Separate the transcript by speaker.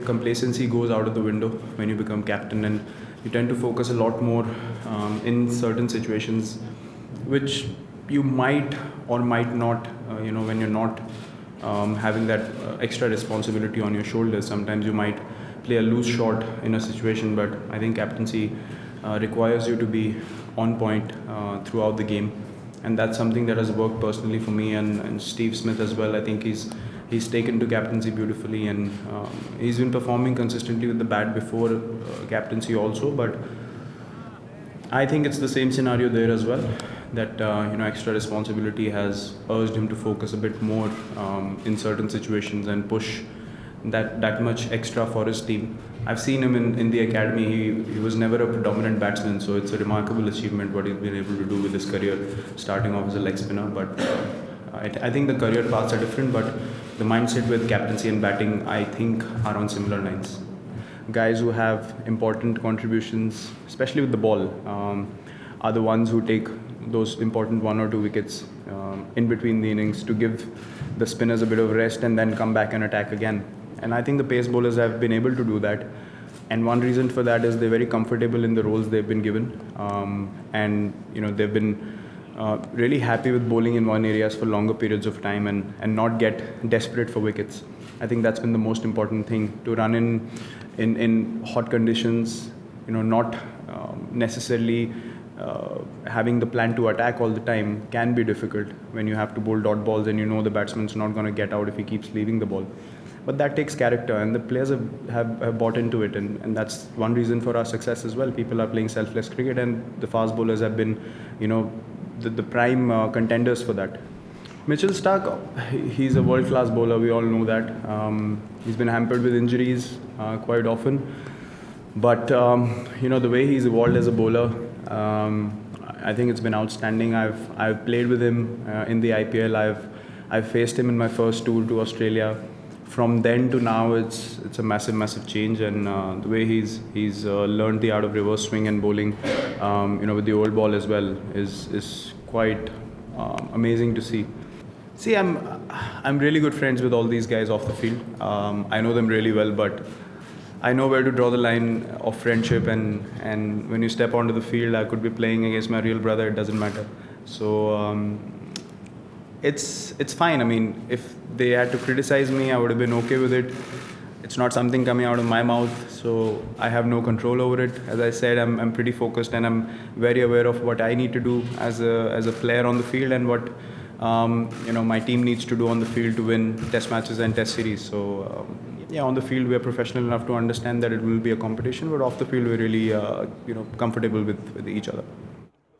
Speaker 1: Complacency goes out of the window when you become captain, and you tend to focus a lot more in certain situations, which you might or might not, when you're not having that extra responsibility on your shoulders. Sometimes you might play a loose shot in a situation, but I think captaincy requires you to be on point throughout the game, and that's something that has worked personally for me and Steve Smith as well. I think he's taken to captaincy beautifully, and he's been performing consistently with the bat before captaincy also. But I think it's the same scenario there as well. That extra responsibility has urged him to focus a bit more in certain situations and push that much extra for his team. I've seen him in the academy. He was never a predominant batsman, so it's a remarkable achievement what he's been able to do with his career, starting off as a leg spinner. But I think the career paths are different, but the mindset with captaincy and batting, I think, are on similar lines. Guys who have important contributions, especially with the ball, are the ones who take those important 1 or 2 wickets in between the innings to give the spinners a bit of rest and then come back and attack again. And I think the pace bowlers have been able to do that. And one reason for that is they're very comfortable in the roles they've been given, and they've been really happy with bowling in one areas for longer periods of time and not get desperate for wickets. I think that's been the most important thing, to run in hot conditions, not necessarily having the plan to attack all the time can be difficult when you have to bowl dot balls and the batsman's not going to get out if he keeps leaving the ball. But that takes character, and the players have bought into it, and that's one reason for our success as well. People are playing selfless cricket, and the fast bowlers have been, the prime contenders for that. Mitchell Starc, he's a world-class bowler. We all know that. He's been hampered with injuries quite often, but the way he's evolved as a bowler, I think it's been outstanding. I've played with him in the IPL. I've faced him in my first tour to Australia. From then to now, it's a massive change, and the way he's learned the art of reverse swing and bowling, with the old ball as well, is quite amazing to see. See, I'm really good friends with all these guys off the field. I know them really well, but I know where to draw the line of friendship, and when you step onto the field, I could be playing against my real brother. It doesn't matter. So it's fine. I mean, if they had to criticize me, I would have been okay with it. It's not something coming out of my mouth, so I have no control over it. As I said, I'm pretty focused, and I'm very aware of what I need to do as a player on the field, and what my team needs to do on the field to win test matches and test series. So on the field we are professional enough to understand that it will be a competition, but off the field we're really comfortable with each other.